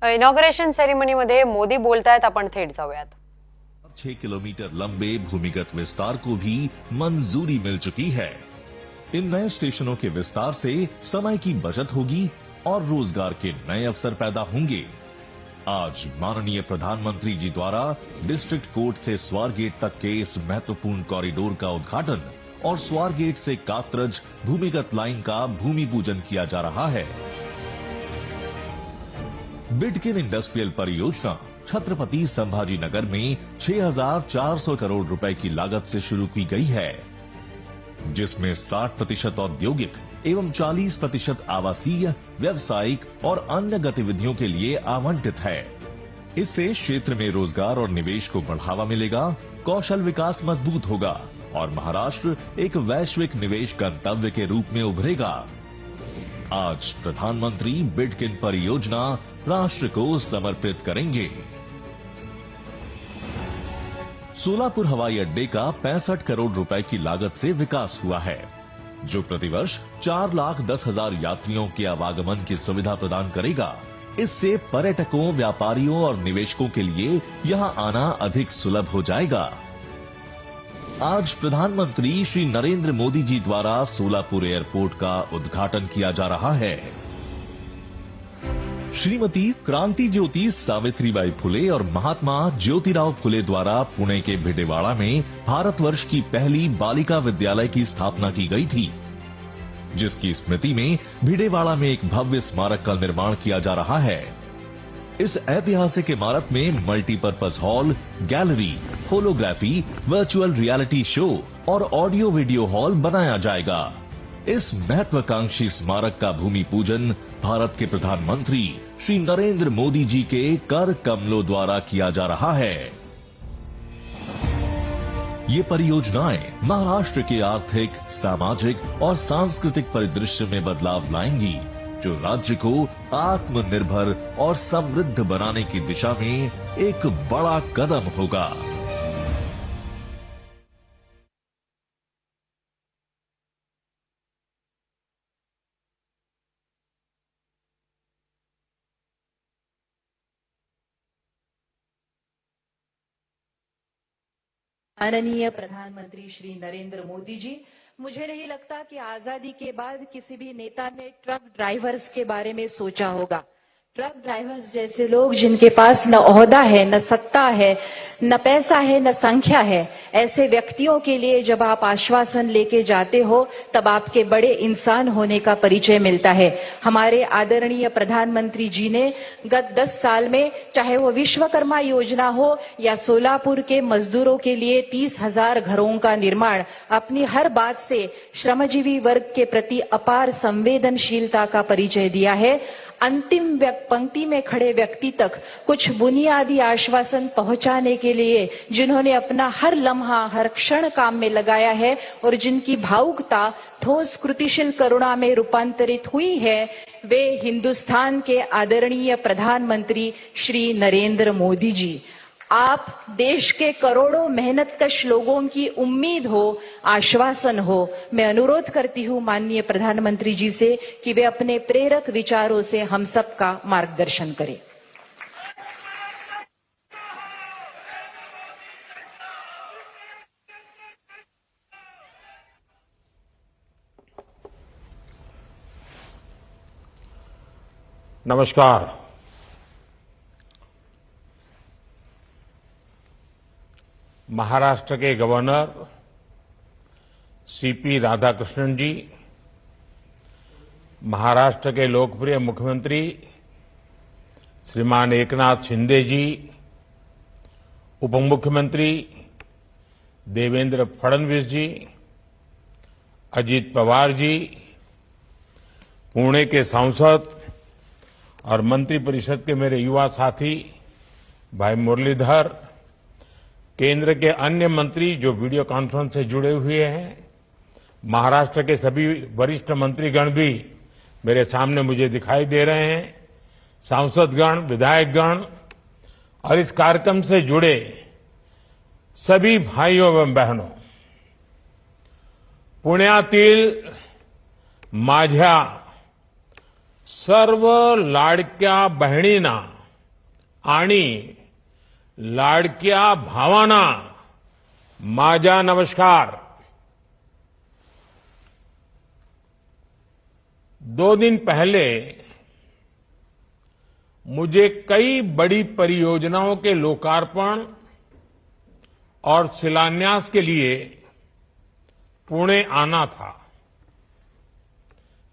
Inauguration सेरेमनीमध्ये Modi बोलतायत, आपण थेट जाऊयात. 6 किलोमीटर लंबे भूमिगत विस्तार को भी मंजूरी मिल चुकी है. इन नए स्टेशनों के विस्तार से समय की बचत होगी और रोजगार के नए अवसर पैदा होंगे. आज माननीय प्रधानमंत्री जी द्वारा डिस्ट्रिक्ट कोर्ट से स्वारगेट तक के इस महत्वपूर्ण कॉरिडोर का उद्घाटन और स्वारगेट से कात्रज भूमिगत लाइन का भूमि पूजन किया जा रहा है. बिडकिन इंडस्ट्रियल परियोजना छत्रपति संभाजी नगर में 6,400 करोड़ रुपए की लागत से शुरू की गई है, जिसमें 60% औद्योगिक एवं 40% आवासीय, व्यावसायिक और अन्य गतिविधियों के लिए आवंटित है. इससे क्षेत्र में रोजगार और निवेश को बढ़ावा मिलेगा, कौशल विकास मजबूत होगा और महाराष्ट्र एक वैश्विक निवेश गंतव्य के रूप में उभरेगा. आज प्रधानमंत्री बिडकिन परियोजना राष्ट्र को समर्पित करेंगे. सोलापुर हवाई अड्डे का 65 करोड़ रुपए की लागत से विकास हुआ है, जो प्रतिवर्ष 4,10,000 यात्रियों के आवागमन की सुविधा प्रदान करेगा. इससे पर्यटकों, व्यापारियों और निवेशकों के लिए यहां आना अधिक सुलभ हो जाएगा. आज प्रधानमंत्री श्री नरेंद्र मोदी जी द्वारा सोलापुर एयरपोर्ट का उद्घाटन किया जा रहा है. श्रीमती क्रांति ज्योति सावित्रीबाई फुले और महात्मा ज्योतिराव फुले द्वारा पुणे के भिडेवाड़ा में भारतवर्ष की पहली बालिका विद्यालय की स्थापना की गई थी, जिसकी स्मृति में भिडेवाड़ा में एक भव्य स्मारक का निर्माण किया जा रहा है. इस ऐतिहासिक इमारत में multipurpose hall, gallery, holography, virtual reality show और ऑडियो वीडियो हॉल बनाया जाएगा. इस महत्वाकांक्षी स्मारक का भूमि पूजन भारत के प्रधानमंत्री श्री नरेंद्र मोदी जी के कर कमलों द्वारा किया जा रहा है. ये परियोजनाएं महाराष्ट्र के आर्थिक, सामाजिक और सांस्कृतिक परिदृश्य में बदलाव लाएंगी, जो राज्य को आत्मनिर्भर और समृद्ध बनाने की दिशा में एक बड़ा कदम होगा. माननीय प्रधानमंत्री श्री नरेंद्र मोदी जी, मुझे नहीं लगता कि आजादी के बाद किसी भी नेता ने ट्रक ड्राइवर्स के बारे में सोचा होगा. ट्रक ड्राइवर्स जैसे लोग जिनके पास न ओहदा है, न सत्ता है, न पैसा है, न संख्या है, ऐसे व्यक्तियों के लिए जब आप आश्वासन लेके जाते हो तब आपके बड़े इंसान होने का परिचय मिलता है. हमारे आदरणीय प्रधानमंत्री जी ने गत 10 साल में, चाहे वो विश्वकर्मा योजना हो या सोलापुर के मजदूरों के लिए 30,000 घरों का निर्माण, अपनी हर बात से श्रमजीवी वर्ग के प्रति अपार संवेदनशीलता का परिचय दिया है. अंतिम पंक्ति में खड़े व्यक्ति तक कुछ बुनियादी आश्वासन पहुंचाने के लिए जिन्होंने अपना हर लम्हा, हर क्षण काम में लगाया है और जिनकी भावुकता ठोस कृतिशील करुणा में रूपांतरित हुई है, वे हिंदुस्तान के आदरणीय प्रधानमंत्री श्री नरेंद्र मोदी जी. आप देश के करोड़ों मेहनतकश लोगों की उम्मीद हो, आश्वासन हो. मैं अनुरोध करती हूं माननीय प्रधानमंत्री जी से कि वे अपने प्रेरक विचारों से हम सबका मार्गदर्शन करें. नमस्कार. महाराष्ट्र के गवर्नर सीपी राधाकृष्णन जी, महाराष्ट्र के लोकप्रिय मुख्यमंत्री श्रीमान एकनाथ शिंदे जी, उपमुख्यमंत्री देवेंद्र फडणवीस जी, अजीत पवार जी, पुणे के सांसद और मंत्रिपरिषद के मेरे युवा साथी भाई मुरलीधर, केंद्र के अन्य मंत्री जो वीडियो कॉन्फ्रेंस से जुड़े हुए हैं, महाराष्ट्र के सभी वरिष्ठ मंत्रीगण भी मेरे सामने मुझे दिखाई दे रहे हैं, सांसदगण, विधायकगण और इस कार्यक्रम से जुड़े सभी भाइयों एवं बहनों, पुण्यातील माझ्या सर्व लाडक्या बहिणींना आणि लाडक्या भावांना माझा नमस्कार। 2 दिन पहले मुझे कई बड़ी परियोजनाओं के लोकार्पण और शिलान्यास के लिए पुणे आना था,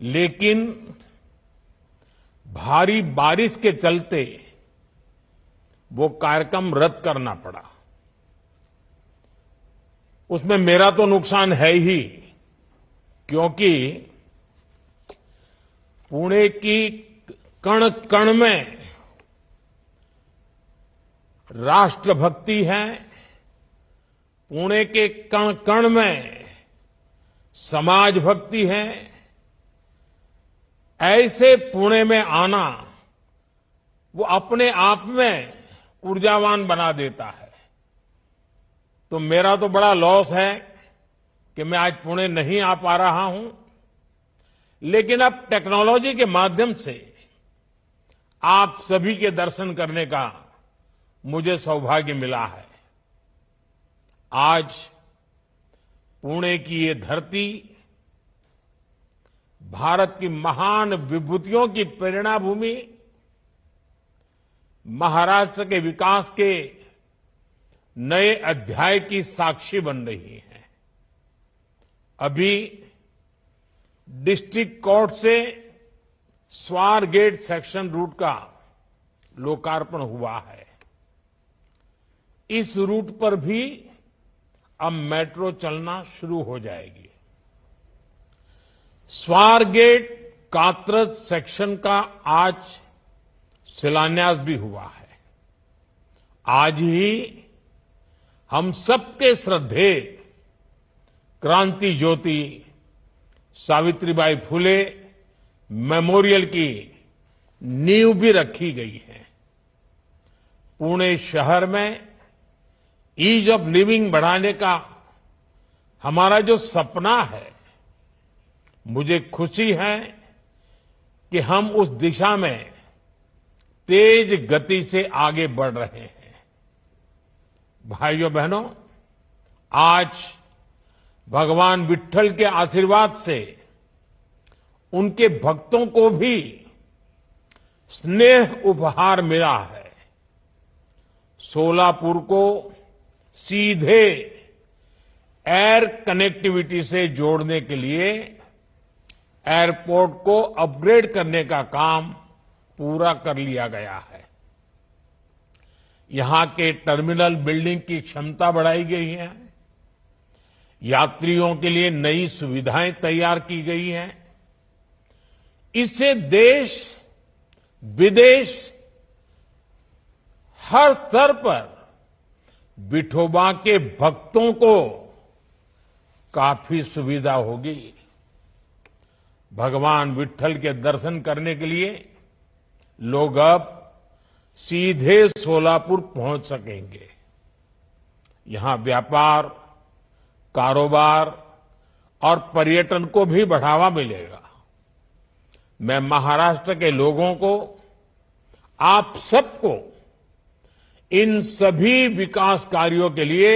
लेकिन भारी बारिश के चलते वो कार्यक्रम रद्द करना पड़ा। उसमें मेरा तो नुकसान है ही, क्योंकि पुणे की कण कण में राष्ट्रभक्ति है, पुणे के कण कण में समाज भक्ति है। ऐसे पुणे में आना वो अपने आप में ऊर्जावान बना देता है। तो मेरा तो बड़ा लॉस है कि मैं आज पुणे नहीं आ पा रहा हूं, लेकिन अब टेक्नोलॉजी के माध्यम से आप सभी के दर्शन करने का मुझे सौभाग्य मिला है। आज पुणे की ये धरती भारत की महान विभूतियों की प्रेरणा भूमि, महाराष्ट्र के विकास के नए अध्याय की साक्षी बन रही है। अभी डिस्ट्रिक्ट कोर्ट से स्वार गेट सेक्शन रूट का लोकार्पण हुआ है। इस रूट पर भी अब मेट्रो चलना शुरू हो जाएगी। स्वार गेट कात्रज सेक्शन का आज शिलान्यास भी हुआ है। आज ही हम सबके श्रद्धेय क्रांति ज्योति सावित्रीबाई फुले मेमोरियल की नींव भी रखी गई है। पुणे शहर में ईज ऑफ लिविंग बढ़ाने का हमारा जो सपना है, मुझे खुशी है कि हम उस दिशा में तेज गति से आगे बढ़ रहे हैं। भाइयों बहनों, आज भगवान विट्ठल के आशीर्वाद से उनके भक्तों को भी स्नेह उपहार मिला है। सोलापुर को सीधे एयर कनेक्टिविटी से जोड़ने के लिए एयरपोर्ट को अपग्रेड करने का काम पूरा कर लिया गया है। यहां के टर्मिनल बिल्डिंग की क्षमता बढ़ाई गई है। यात्रियों के लिए नई सुविधाएं तैयार की गई हैं। इससे देश विदेश हर स्तर पर विठोबा के भक्तों को काफी सुविधा होगी। भगवान विट्ठल के दर्शन करने के लिए लोग अब सीधे सोलापुर पहुंच सकेंगे। यहां व्यापार, कारोबार और पर्यटन को भी बढ़ावा मिलेगा। मैं महाराष्ट्र के लोगों को, आप सबको इन सभी विकास कार्यों के लिए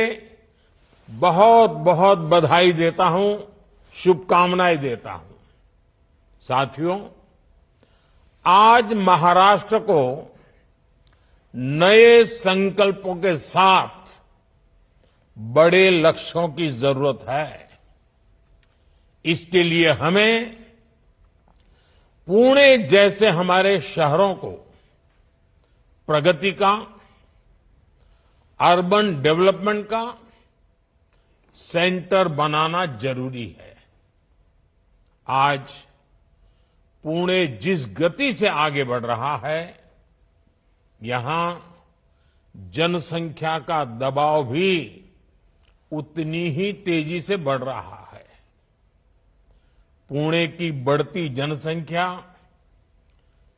बहुत बहुत बधाई देता हूं, शुभकामनाएं देता हूं। साथियों, आज महाराष्ट्र को नए संकल्पों के साथ बड़े लक्ष्यों की जरूरत है। इसके लिए हमें पुणे जैसे हमारे शहरों को प्रगति का, अर्बन डेवलपमेंट का सेंटर बनाना जरूरी है। आज पुणे जिस गति से आगे बढ़ रहा है, यहां जनसंख्या का दबाव भी उतनी ही तेजी से बढ़ रहा है। पुणे की बढ़ती जनसंख्या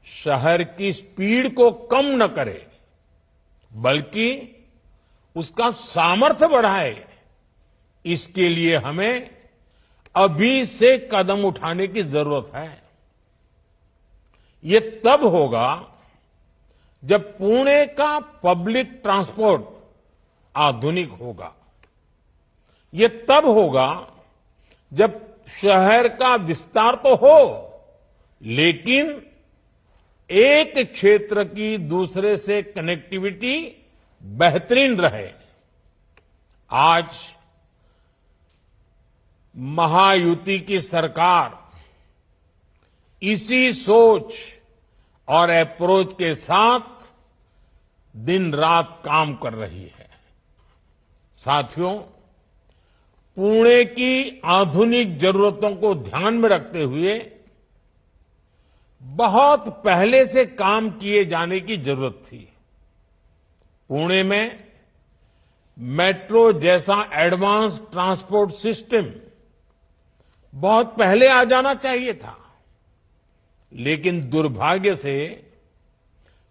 शहर की स्पीड को कम न करे, बल्कि उसका सामर्थ्य बढ़ाए। इसके लिए हमें अभी से कदम उठाने की जरूरत है। ये तब होगा जब पुणे का पब्लिक ट्रांसपोर्ट आधुनिक होगा। ये तब होगा जब शहर का विस्तार तो हो, लेकिन एक क्षेत्र की दूसरे से कनेक्टिविटी बेहतरीन रहे। आज महायुति की सरकार इसी सोच और अप्रोच के साथ दिन रात काम कर रही है। साथियों, पुणे की आधुनिक जरूरतों को ध्यान में रखते हुए बहुत पहले से काम किए जाने की जरूरत थी। पुणे में मेट्रो जैसा एडवांस ट्रांसपोर्ट सिस्टम बहुत पहले आ जाना चाहिए था, लेकिन दुर्भाग्य से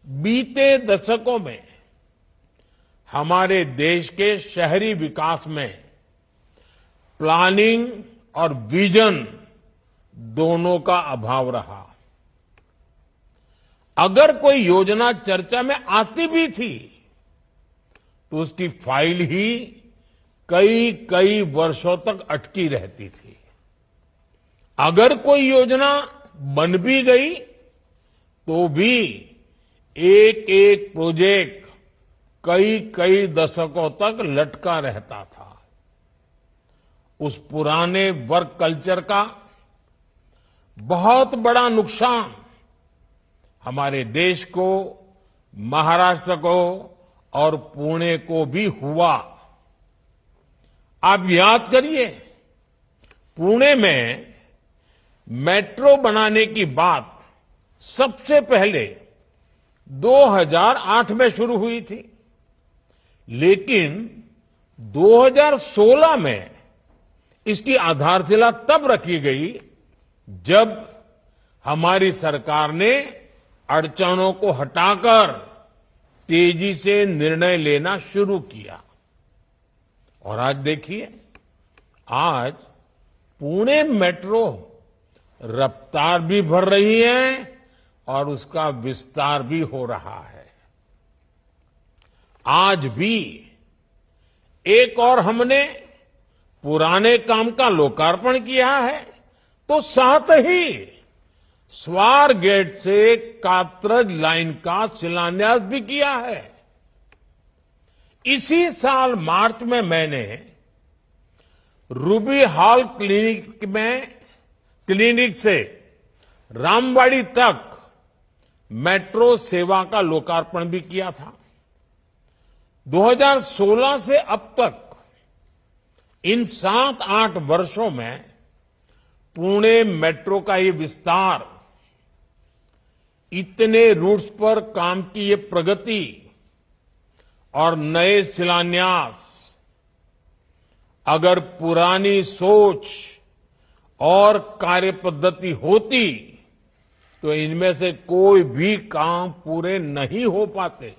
बीते दशकों में हमारे देश के शहरी विकास में प्लानिंग और विजन दोनों का अभाव रहा। अगर कोई योजना चर्चा में आती भी थी तो उसकी फाइल ही कई कई वर्षों तक अटकी रहती थी। अगर कोई योजना बन भी गई तो भी एक एक प्रोजेक्ट कई कई दशकों तक लटका रहता था। उस पुराने वर्क कल्चर का बहुत बड़ा नुकसान हमारे देश को, महाराष्ट्र को और पुणे को भी हुआ। आप याद करिए, पुणे में मेट्रो बनाने की बात सबसे पहले 2008 में शुरू हुई थी, लेकिन 2016 में इसकी आधारशिला तब रखी गई जब हमारी सरकार ने अड़चनों को हटाकर तेजी से निर्णय लेना शुरू किया। और आज देखिए, आज पुणे मेट्रो रफ्तार भी भर रही है और उसका विस्तार भी हो रहा है। आज भी एक और हमने पुराने काम का लोकार्पण किया है, तो साथ ही स्वार गेट से कात्रज लाइन का शिलान्यास भी किया है। इसी साल मार्च में मैंने रूबी हॉल क्लिनिक से रामवाड़ी तक मेट्रो सेवा का लोकार्पण भी किया था। 2016 से अब तक इन 7-8 वर्षों में पुणे मेट्रो का ये विस्तार, इतने रूट्स पर काम की ये प्रगति और नए शिलान्यास, अगर पुरानी सोच और कार्य पद्धति होती तो इनमें से कोई भी काम पूरे नहीं हो पाते।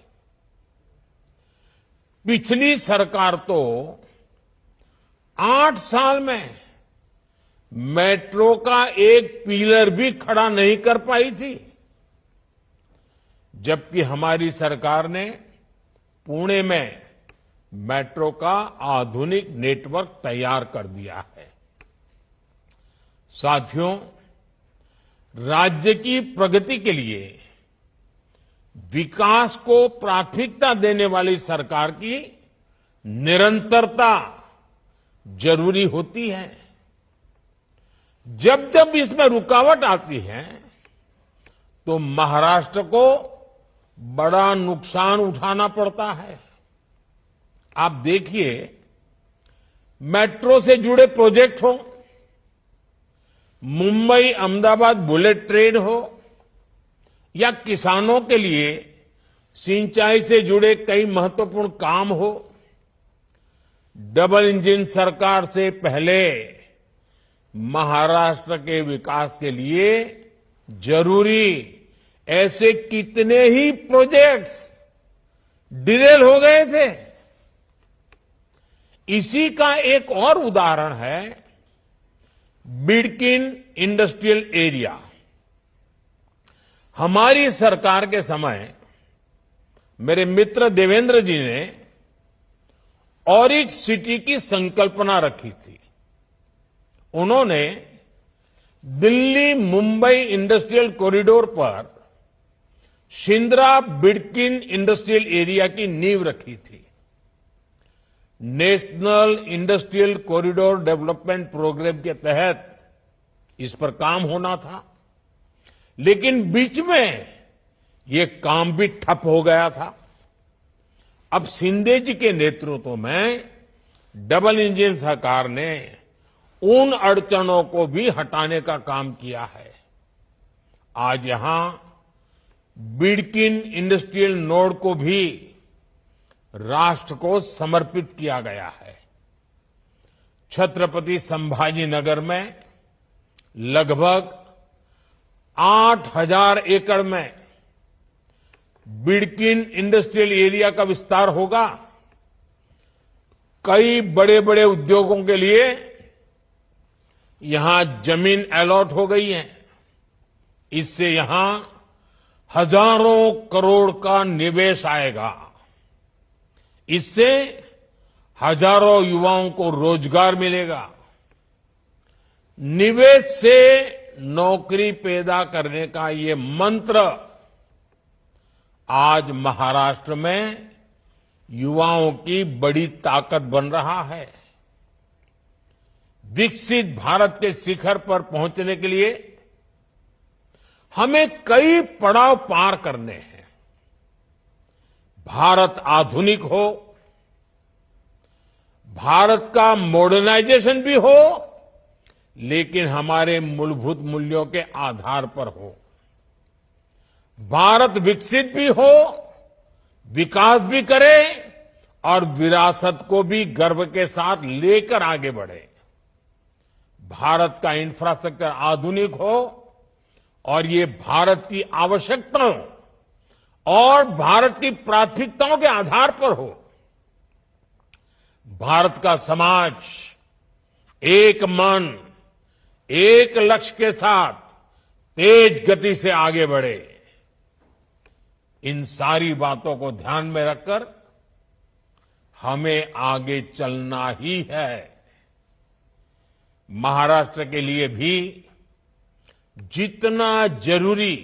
पिछली सरकार तो 8 साल में मेट्रो का एक पिलर भी खड़ा नहीं कर पाई थी, जबकि हमारी सरकार ने पुणे में मेट्रो का आधुनिक नेटवर्क तैयार कर दिया है। साथियों, राज्य की प्रगति के लिए विकास को प्राथमिकता देने वाली सरकार की निरंतरता जरूरी होती है। जब जब इसमें रुकावट आती है तो महाराष्ट्र को बड़ा नुकसान उठाना पड़ता है। आप देखिए, मेट्रो से जुड़े प्रोजेक्ट हो, मुंबई अहमदाबाद बुलेट ट्रेन हो, या किसानों के लिए सिंचाई से जुड़े कई महत्वपूर्ण काम हो, डबल इंजन सरकार से पहले महाराष्ट्र के विकास के लिए जरूरी ऐसे कितने ही प्रोजेक्ट्स डिलेल हो गए थे। इसी का एक और उदाहरण है बिडकिन इंडस्ट्रियल एरिया। हमारी सरकार के समय मेरे मित्र देवेंद्र जी ने ऑरिक सिटी की संकल्पना रखी थी। उन्होंने दिल्ली मुंबई इंडस्ट्रियल कॉरिडोर पर शिंद्रा बिडकिन इंडस्ट्रियल एरिया की नींव रखी थी। National industrial corridor development programme के तहत इस पर काम होना था, लेकिन बीच में ये काम भी ठप हो गया था। अब शिंदे जी के नेतृत्व में डबल इंजन सरकार ने उन अड़चनों को भी हटाने का काम किया है। आज यहां बिडकिन इंडस्ट्रियल नोड को भी राष्ट्र को समर्पित किया गया है। छत्रपति संभाजी नगर में लगभग 8,000 एकड़ में बिडकिन इंडस्ट्रियल एरिया का विस्तार होगा। कई बड़े बड़े उद्योगों के लिए यहां जमीन अलॉट हो गई है। इससे यहां हजारों करोड़ का निवेश आएगा। इससे हजारों युवाओं को रोजगार मिलेगा। निवेश से नौकरी पैदा करने का ये मंत्र आज महाराष्ट्र में युवाओं की बड़ी ताकत बन रहा है। विकसित भारत के शिखर पर पहुंचने के लिए हमें कई पड़ाव पार करने हैं। भारत आधुनिक हो, भारत का मॉडर्नाइजेशन भी हो, लेकिन हमारे मूलभूत मूल्यों के आधार पर हो। भारत विकसित भी हो, विकास भी करे और विरासत को भी गर्व के साथ लेकर आगे बढ़े। भारत का इंफ्रास्ट्रक्चर आधुनिक हो और ये भारत की आवश्यकताओं और भारत की प्राथमिकताओं के आधार पर हो। भारत का समाज एक मन, एक लक्ष्य के साथ तेज गति से आगे बढ़े। इन सारी बातों को ध्यान में रखकर हमें आगे चलना ही है। महाराष्ट्र के लिए भी जितना जरूरी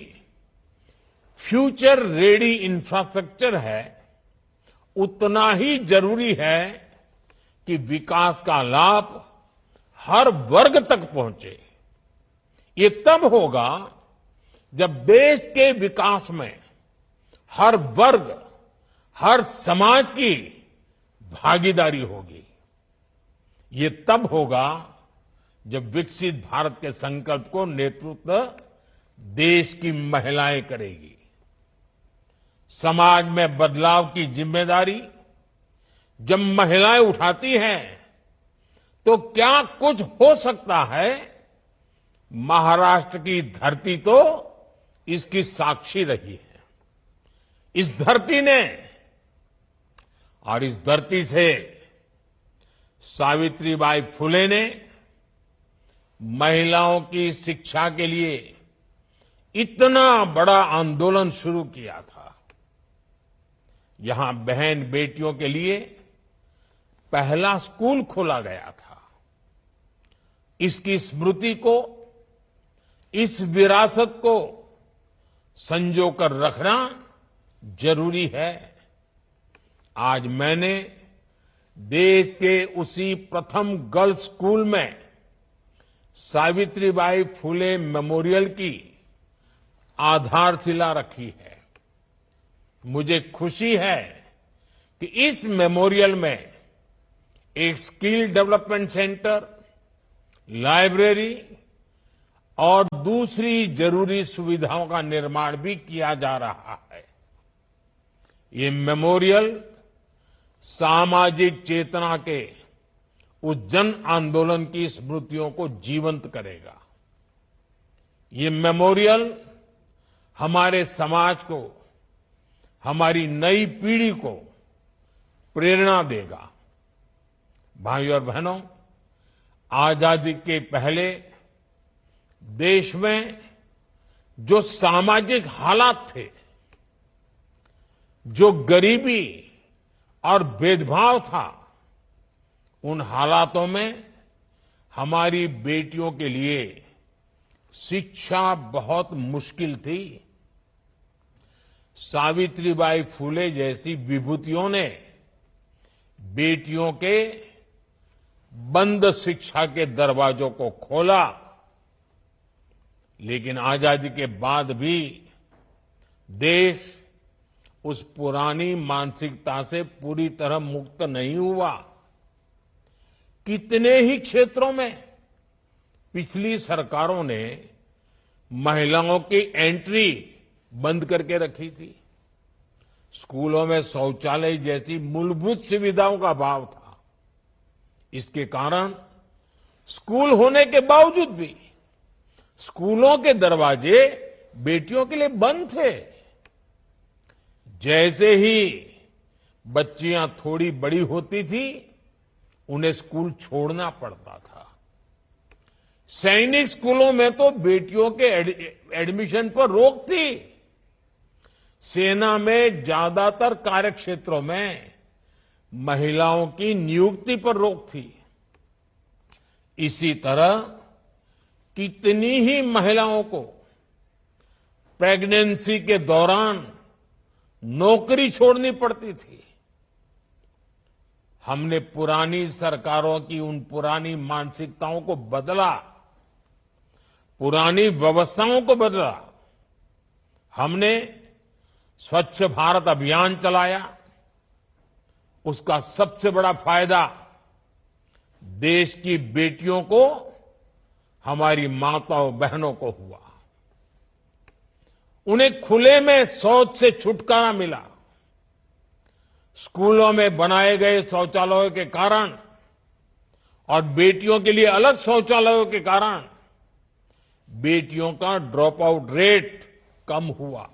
फ्यूचर रेडी इंफ्रास्ट्रक्चर है, उतना ही जरूरी है कि विकास का लाभ हर वर्ग तक पहुंचे। ये तब होगा जब देश के विकास में हर वर्ग, हर समाज की भागीदारी होगी। ये तब होगा जब विकसित भारत के संकल्प को नेतृत्व देश की महिलाएं करेगी। समाज में बदलाव की जिम्मेदारी जब महिलाएं उठाती हैं, तो क्या कुछ हो सकता है। महाराष्ट्र की धरती तो इसकी साक्षी रही है। इस धरती ने और इस धरती से सावित्रीबाई फुले ने महिलाओं की शिक्षा के लिए इतना बड़ा आंदोलन शुरू किया था। यहां बहन बेटियों के लिए पहला स्कूल खोला गया था। इसकी स्मृति को, इस विरासत को संजोकर रखना जरूरी है। आज मैंने देश के उसी प्रथम गर्ल्स स्कूल में सावित्रीबाई फुले मेमोरियल की आधारशिला रखी है। मुझे खुशी है कि इस मेमोरियल में एक स्किल डेवलपमेंट सेंटर, लाइब्रेरी और दूसरी जरूरी सुविधाओं का निर्माण भी किया जा रहा है। ये मेमोरियल सामाजिक चेतना के उस जन आंदोलन की स्मृतियों को जीवंत करेगा। ये मेमोरियल हमारे समाज को, हमारी नई पीढ़ी को प्रेरणा देगा। भाइयों और बहनों, आजादी के पहले देश में जो सामाजिक हालात थे, जो गरीबी और भेदभाव था, उन हालातों में हमारी बेटियों के लिए शिक्षा बहुत मुश्किल थी। सावित्रीबाई फुले जैसी विभूतियों ने बेटियों के बंद शिक्षा के दरवाजों को खोला, लेकिन आजादी के बाद भी देश उस पुरानी मानसिकता से पूरी तरह मुक्त नहीं हुआ। कितने ही क्षेत्रों में पिछली सरकारों ने महिलाओं की एंट्री बंद करके रखी थी। स्कूलों में शौचालय जैसी मूलभूत सुविधाओं का अभाव था। इसके कारण स्कूल होने के बावजूद भी स्कूलों के दरवाजे बेटियों के लिए बंद थे। जैसे ही बच्चियां थोड़ी बड़ी होती थी, उन्हें स्कूल छोड़ना पड़ता था। सैनिक स्कूलों में तो बेटियों के एडमिशन पर रोक थी। सेना में ज्यादातर कार्यक्षेत्रों में महिलाओं की नियुक्ति पर रोक थी। इसी तरह कितनी ही महिलाओं को प्रेगनेंसी के दौरान नौकरी छोड़नी पड़ती थी। हमने पुरानी सरकारों की उन पुरानी मानसिकताओं को बदला, पुरानी व्यवस्थाओं को बदला। हमने स्वच्छ भारत अभियान चलाया। उसका सबसे बड़ा फायदा देश की बेटियों को, हमारी माताओं बहनों को हुआ। उन्हें खुले में शौच से छुटकारा मिला। स्कूलों में बनाए गए शौचालयों के कारण और बेटियों के लिए अलग शौचालयों के कारण बेटियों का ड्रॉप आउट रेट कम हुआ।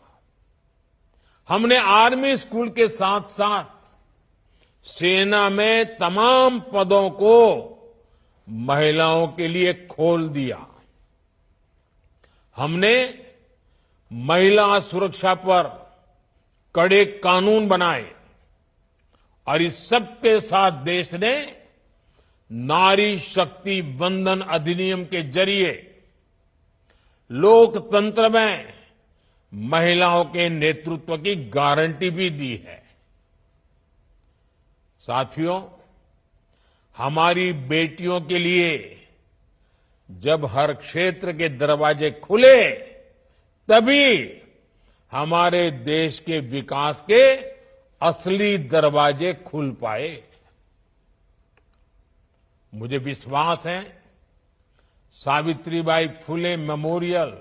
हमने आर्मी स्कूल के साथ साथ सेना में तमाम पदों को महिलाओं के लिए खोल दिया। हमने महिला सुरक्षा पर कड़े कानून बनाए और इस सब के साथ देश ने नारी शक्ति वंदन अधिनियम के जरिए लोकतंत्र में महिलाओं के नेतृत्व की गारंटी भी दी है। साथियों, हमारी बेटियों के लिए जब हर क्षेत्र के दरवाजे खुले, तभी हमारे देश के विकास के असली दरवाजे खुल पाए। मुझे विश्वास है सावित्रीबाई फुले मेमोरियल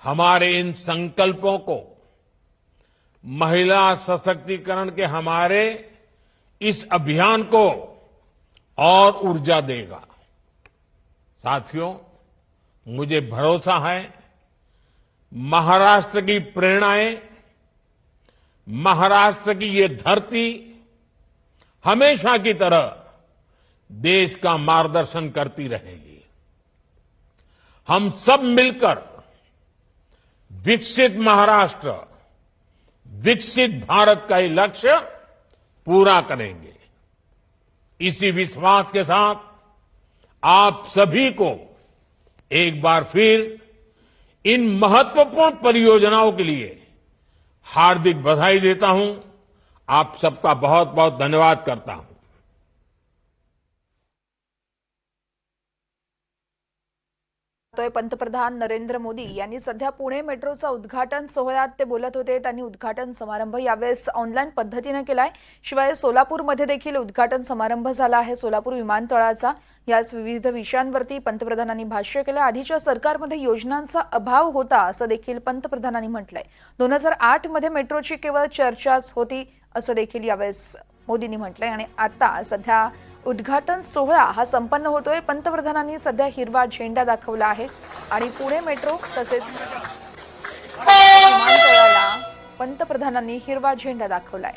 हमारे इन संकल्पों को, महिला सशक्तिकरण के हमारे इस अभियान को और ऊर्जा देगा। साथियों, मुझे भरोसा है महाराष्ट्र की प्रेरणाएं, महाराष्ट्र की ये धरती हमेशा की तरह देश का मार्गदर्शन करती रहेगी। हम सब मिलकर विकसित महाराष्ट्र, विकसित भारत का ये लक्ष्य पूरा करेंगे। इसी विश्वास के साथ आप सभी को एक बार फिर इन महत्वपूर्ण परियोजनाओं के लिए हार्दिक बधाई देता हूं। आप सबका बहुत बहुत धन्यवाद करता हूं। पंतप्रधान नरेंद्र मोदी यांनी सध्या पुणे मेट्रोचा उद्घाटन सोहळ्यात ते बोलत होते। त्यांनी उद्घाटन समारंभ यावेळेस ऑनलाईन पद्धतीने केलाय। शिवाय सोलापूरमध्ये देखील उद्घाटन समारंभ झाला आहे सोलापूर विमानतळाचा। यास विविध विषयांवरती पंतप्रधानांनी भाष्य केलं। आधीच्या सरकारमध्ये योजनांचा अभाव होता असं देखील पंतप्रधानांनी म्हटलंय। 2008 मध्ये मेट्रोची केवळ चर्चाच होती असं देखील यावेळेस मोदींनी म्हटलंय। आणि आता सध्या उद्घाटन सोहळा हा संपन्न होतोय। पंतप्रधानांनी सध्या हिरवा झेंडा दाखवला आहे आणि पुणे मेट्रो तसेच विमानतळाला पंतप्रधानांनी हिरवा झेंडा दाखवलाय।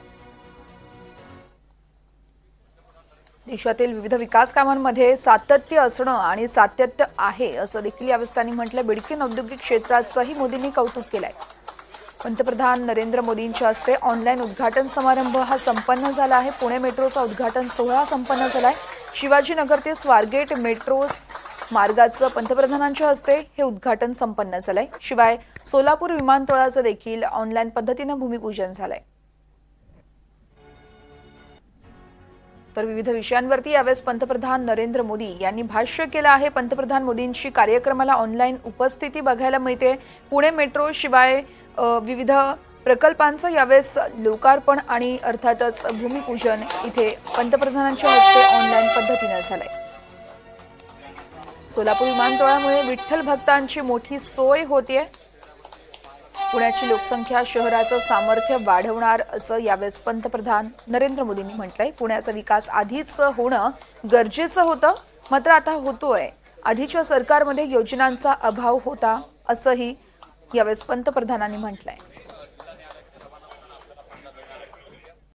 देशातील विविध विकास कामांमध्ये सातत्य असणं आणि सातत्य आहे असं देखील यावेळेस त्यांनी म्हटलं। बिडकीन औद्योगिक क्षेत्राचंही मोदींनी कौतुक केलंय। पंतप्रधान नरेंद्र मोदींच्या हस्ते ऑनलाईन उद्घाटन समारंभ हा संपन्न झाला आहे. पुणे मेट्रोचा उद्घाटन सोहळा संपन्न झालाय. शिवाजीनगर ते स्वारगेट मेट्रो मार्गाचं पंतप्रधानांच्या हस्ते हे उद्घाटन संपन्न झालंय. शिवाय सोलापूर विमानतळाचं देखील ऑनलाईन पद्धतीनं भूमिपूजन झालंय. तर विविध विषयांवरती यावेळेस पंतप्रधान नरेंद्र मोदी यांनी भाष्य केलं आहे. पंतप्रधान मोदींची कार्यक्रमाला ऑनलाईन उपस्थिती बघायला मिळते. पुणे मेट्रो शिवाय विविध प्रकल्पांचं यावेळेस लोकार्पण आणि अर्थातच भूमिपूजन इथे पंतप्रधानांच्या हस्ते ऑनलाईन पद्धतीनं झालंय. सोलापूर विमानतळामुळे विठ्ठल भक्तांची मोठी सोय होतीये. पुण्याची लोकसंख्या शहराचं सामर्थ्य वाढवणार असं यावेळेस पंतप्रधान नरेंद्र मोदींनी म्हटलंय. पुण्याचा विकास आधीच होणं गरजेचं होतं, मात्र आता होतोय. आधीच्या सरकारमध्ये योजनांचा अभाव होता असंही यावेळेस पंतप्रधानांनी म्हटलंय.